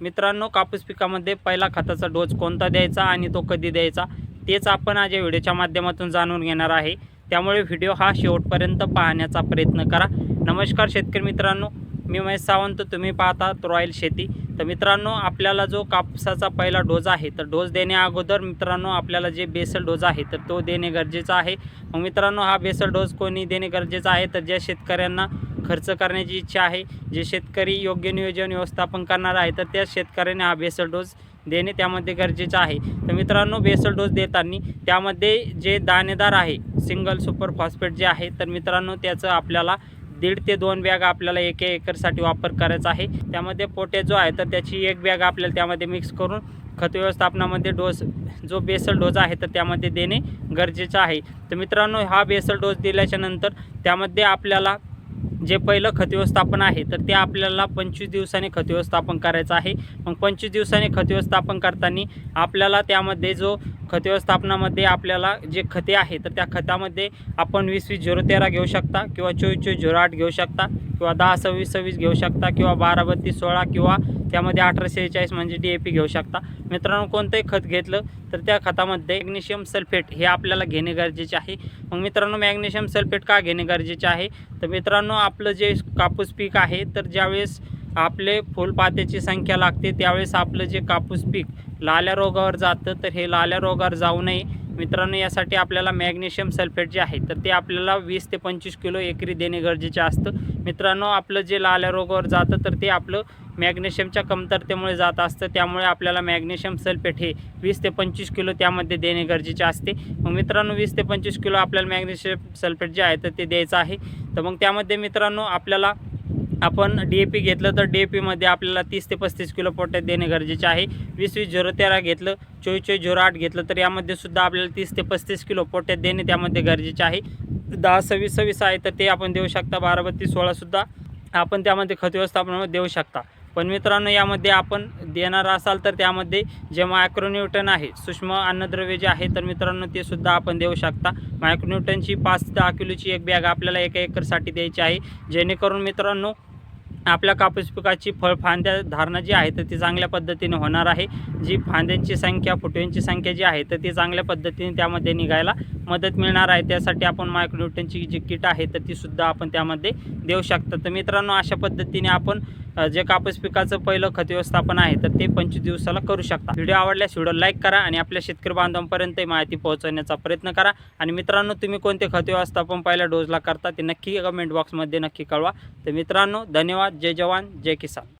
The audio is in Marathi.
मित्रांनो, कापूस पिकामध्ये पहिला खताचा डोस कोणता द्यायचा आणि तो कधी द्यायचा तेच आपण आज या व्हिडिओच्या माध्यमातून जाणून घेणार आहे। त्यामुळे व्हिडिओ हा शेवटपर्यंत पाहण्याचा प्रयत्न करा। नमस्कार शेतकरी मित्रांनो, मी महेश सावंत, तुम्ही पाहतात रॉयल शेती। तर मित्रांनो, आपल्याला जो कापसाचा पहिला डोस आहे तर डोस देण्या अगोदर मित्रांनो आपल्याला जे बेसल डोस आहे तर तो देणे गरजेचं आहे। मग मित्रांनो, हा बेसल डोस कोणी देणे गरजेचं आहे तर ज्या शेतकऱ्यांना खर्च करण्याची इच्छा आहे, जे शेतकरी योग्य नियोजन व्यवस्थापन करणार आहे तर त्या शेतकऱ्यांनी हा बेसल डोस देणे त्यामध्ये गरजेचं आहे। तर मित्रांनो, बेसल डोस देताना त्यामध्ये जे दाणेदार आहे सिंगल सुपर फॉस्फेट जे आहे तर मित्रांनो त्याचं आपल्याला 1.5 ते 2 बॅग आपल्याला एक एकरसाठी वापर करायचा आहे। त्यामध्ये पोटॅश जो आहे तर त्याची 1 बॅग आपल्याला त्यामध्ये मिक्स करून खत व्यवस्थापनामध्ये डोस जो बेसल डोस आहे तर त्यामध्ये देणे गरजेचं आहे। तर मित्रांनो, हा बेसल डोस दिल्याच्या नंतर त्यामध्ये आपल्याला जे पहिलं खत व्यवस्थापन आहे तर ते आपल्याला 25 दिवसांनी खत व्यवस्थापन करायचं आहे। मग 25 दिवसांनी खत व्यवस्थापन करताना आपल्याला त्यामध्ये जो खत व्यवस्थापनामध्ये आपल्याला जे खते आहे तर त्या खतामध्ये आपण 20-20-0-13 घेऊ शकता किंवा 24-24-08 घेऊ शकता किंवा 10-26-26 घेऊ शकता किंवा 12-32-16 किंवा त्यामध्ये 18-46 म्हणजे DAP घेऊ शकता। मित्रांनो, कोणतंही खत घेतलं तर त्या खतामध्ये मॅग्नेशियम सल्फेट हे आपल्याला घेणे गरजेचे आहे। मग मित्रांनो, मॅग्नेशियम सल्फेट का घेणे गरजेचे आहे तर मित्रांनो, आपलं जे कापूस पीक आहे तर ज्यावेळेस आपले फुलपात्याची संख्या लागते त्यावेळेस आपलं जे कापूस पीक लाल्या रोगावर जातं तर हे लाल्या रोगावर जाऊ नये मित्रांनो, यासाठी आपल्याला मॅग्नेशियम सल्फेट जे आहे तर ते आपल्याला 20 ते 25 किलो एकरी देणे गरजेचे असतं। मित्रांनो, आपलं जे लाल्या रोगावर जातं तर ते आपलं मॅग्नेशियमच्या कमतरतेमुळे जात असतं, त्यामुळे आपल्याला मॅग्नेशियम सल्फेट हे 20 ते 25 किलो त्यामध्ये देणे गरजेचे असते। मग मित्रांनो, 20 ते 25 किलो आपल्याला मॅग्नेशियम सल्फेट जे आहे तर ते द्यायचं आहे। तर मग त्यामध्ये मित्रांनो आपल्याला आपण DAP घेतलं तर DAPमध्ये आपल्याला 30 ते 35 किलो पोटॅश देणे गरजेचे आहे। 20-20-0-13 घेतलं, 24-24-08 घेतलं तर यामध्ये सुद्धा आपल्याला 30 ते 35 किलो पोटॅश देणे त्यामध्ये गरजेचे आहे। 10-26-26 आहे तर ते आपण देऊ शकता, 12-32-16 सुद्धा आपण त्यामध्ये खत व्यवस्थापनामध्ये देऊ शकता। पण मित्रांनो, यामध्ये आपण देणार असाल तर त्यामध्ये जे मायक्रोन्यूटन आहे, सूक्ष्म अन्नद्रव्य जे आहे तर मित्रांनो ते सुद्धा आपण देऊ शकता। मायक्रोन्यूटनची 5 ते 10 किलोची एक बॅग आपल्याला एका एकरसाठी द्यायची आहे, जेणेकरून मित्रांनो आपल्या कापूस पिकाची फांद्या धारणा जी आहे तर ती चांगल्या पद्धतीने होणार आहे। जी फांद्यांची संख्या, फुटव्यांची संख्या जी आहे तर ती चांगल्या पद्धतीने त्यामध्ये निघायला मदत मिळणार आहे। त्यासाठी आपण मायक्रोन्यूटनची जी किट आहे तर ती सुद्धा आपण त्यामध्ये देऊ शकता। तर मित्रांनो, अशा पद्धतीने आपण जे कापूस पिकाचं पहिलं खत व्यवस्थापन आहे तर ते 25 दिवसाला करू शकता। व्हिडिओ आवडल्यास व्हिडिओ लाईक करा आणि आपल्या शेतकरी बांधवांपर्यंत माहिती पोहोचवण्याचा प्रयत्न करा। आणि मित्रांनो, तुम्ही कोणते खत व्यवस्थापन पहिल्या डोसला करता ते नक्की कमेंट बॉक्समध्ये नक्की कळवा। तर मित्रांनो, धन्यवाद। जय जवान जय किसान।